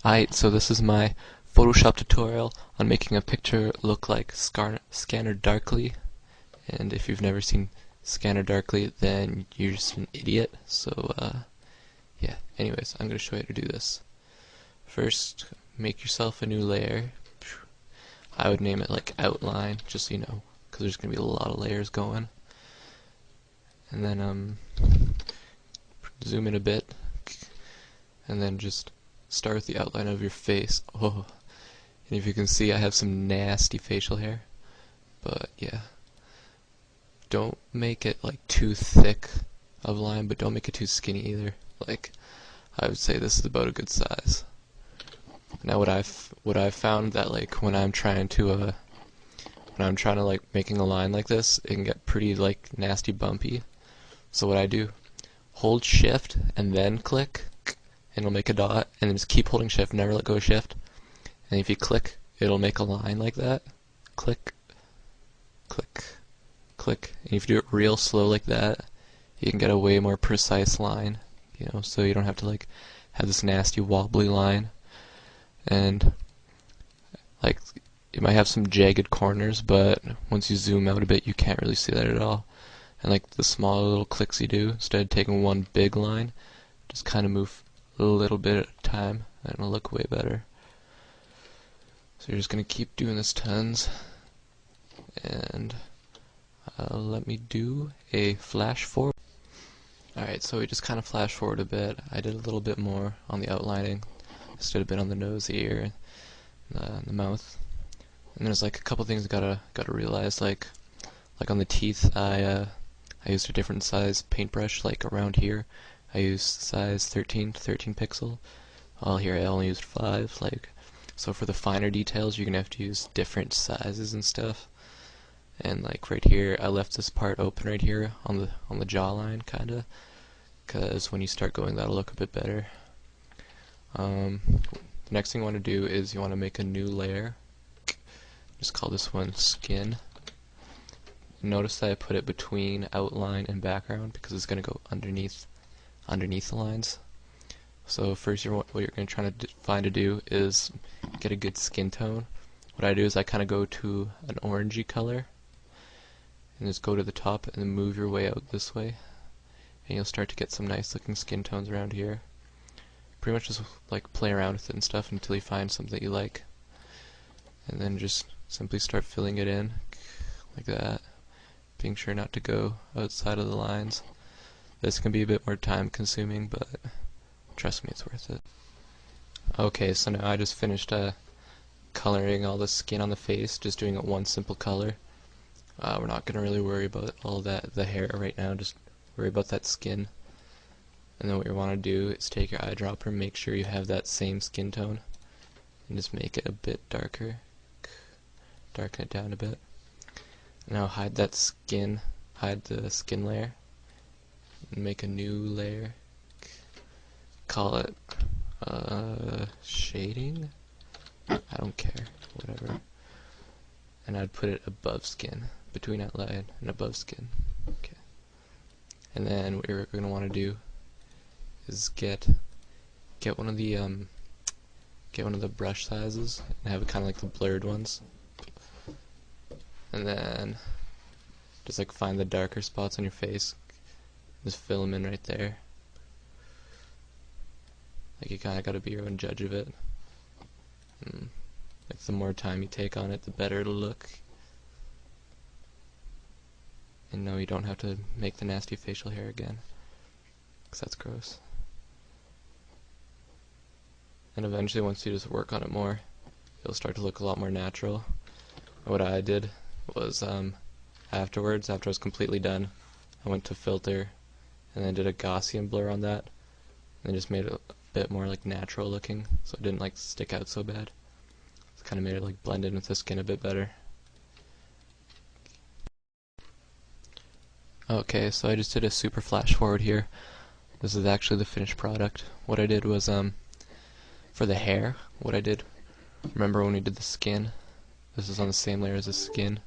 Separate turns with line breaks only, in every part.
Alright, so this is my Photoshop tutorial on making a picture look like Scanner Darkly. And if you've never seen Scanner Darkly, then you're just an idiot. So, yeah. Anyways, I'm going to show you how to do this. First, make yourself a new layer. I would name it like Outline, just so you know, because there's going to be a lot of layers going. And then, zoom in a bit, and then just start with the outline of your face. Oh, and if you can see, I have some nasty facial hair. But yeah, don't make it like too thick of line, but don't make it too skinny either. Like, I would say this is about a good size. Now what I've found that like when I'm trying to like making a line like this, it can get pretty like nasty bumpy. So what I do, hold shift and then click, and it'll make a dot, and then just keep holding shift, never let go of shift. And if you click, it'll make a line like that. Click, click, click. And if you do it real slow like that, you can get a way more precise line, you know, so you don't have to like have this nasty wobbly line. And like it might have some jagged corners, but once you zoom out a bit, you can't really see that at all. And like the small little clicks you do, instead of taking one big line, just kind of move a little bit at a time, and it'll look way better. So you're just gonna keep doing this tons, and let me do a flash forward. Alright, so we just kind of flash forward a bit. I did a little bit more on the outlining, instead of bit on the nose, the ear, and the mouth. And there's like a couple things gotta realize, like on the teeth, I used a different size paintbrush. Like around here, I used size 13 pixel. While here I only used 5. Like, so for the finer details, you're gonna have to use different sizes and stuff. And like right here, I left this part open right here on the jawline, kinda, because when you start going, that'll look a bit better. The next thing you want to do is you want to make a new layer. Just call this one Skin. Notice that I put it between outline and background because it's going to go underneath the lines. So first, what you're going to try to do is get a good skin tone. What I do is I kind of go to an orangey color and just go to the top and then move your way out this way, and you'll start to get some nice looking skin tones around here. Pretty much just like play around with it and stuff until you find something that you like, and then just simply start filling it in like that, being sure not to go outside of the lines. This can be a bit more time consuming, but trust me, it's worth it. Okay, so now I just finished coloring all the skin on the face, just doing it one simple color. We're not going to really worry about all that, the hair right now, just worry about that skin. And then what you want to do is take your eyedropper, make sure you have that same skin tone, and just make it a bit darker. Darken it down a bit. Now hide that skin, hide the skin layer, and make a new layer. Call it shading? I don't care, whatever. And I'd put it above skin, between outline and above skin. Okay. And then what you're going to want to do is get one of the brush sizes and have it kind of like the blurred ones, and then just like find the darker spots on your face, just fill them in right there. Like you kind of got to be your own judge of it. Like the more time you take on it, the better it'll look. And no, you don't have to make the nasty facial hair again, because that's gross. And eventually, once you just work on it more, it'll start to look a lot more natural. What I did was, afterwards, after I was completely done, I went to filter, and then did a Gaussian blur on that, and then just made it a bit more like natural looking, so it didn't like stick out so bad. It kind of made it like blend in with the skin a bit better. Okay, so I just did a super flash forward here. This is actually the finished product. What I did was, for the hair, what I did, remember when we did the skin? This is on the same layer as the skin.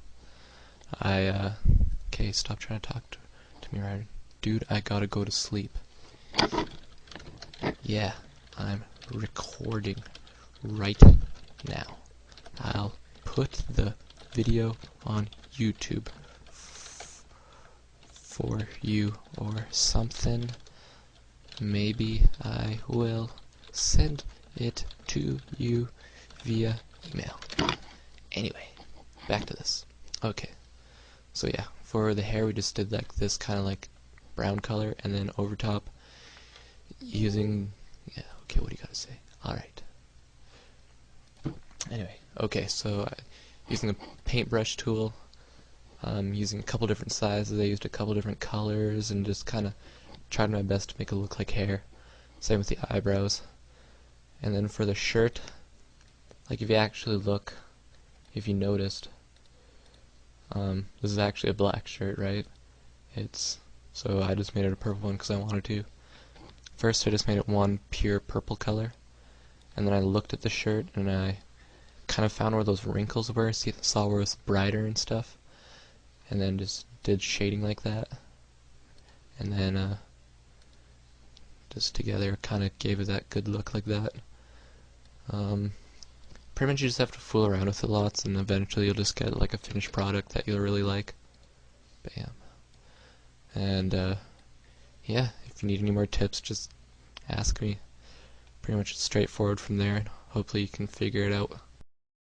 Okay, stop trying to talk to me, right? Dude, I gotta go to sleep. Yeah, I'm recording. right now. I'll put the video on YouTube for you or something. Maybe I will send it to you via email. Anyway, back to this. Okay, so yeah, for the hair we just did like this kind of like brown color, and then over top using, yeah, okay, what do you gotta say? Alright. Anyway, okay, so using a paintbrush tool, using a couple different sizes, I used a couple different colors and just kind of tried my best to make it look like hair. Same with the eyebrows. And then for the shirt, like if you actually look, if you noticed, this is actually a black shirt, right? So I just made it a purple one because I wanted to. First I just made it one pure purple color, and then I looked at the shirt and I kind of found where those wrinkles were, saw where it was brighter and stuff, and then just did shading like that, and then just together kind of gave it that good look like that. Pretty much you just have to fool around with it lots, and eventually you'll just get like a finished product that you'll really like. Bam. And yeah, if you need any more tips, just ask me. Pretty much straightforward from there, and hopefully you can figure it out.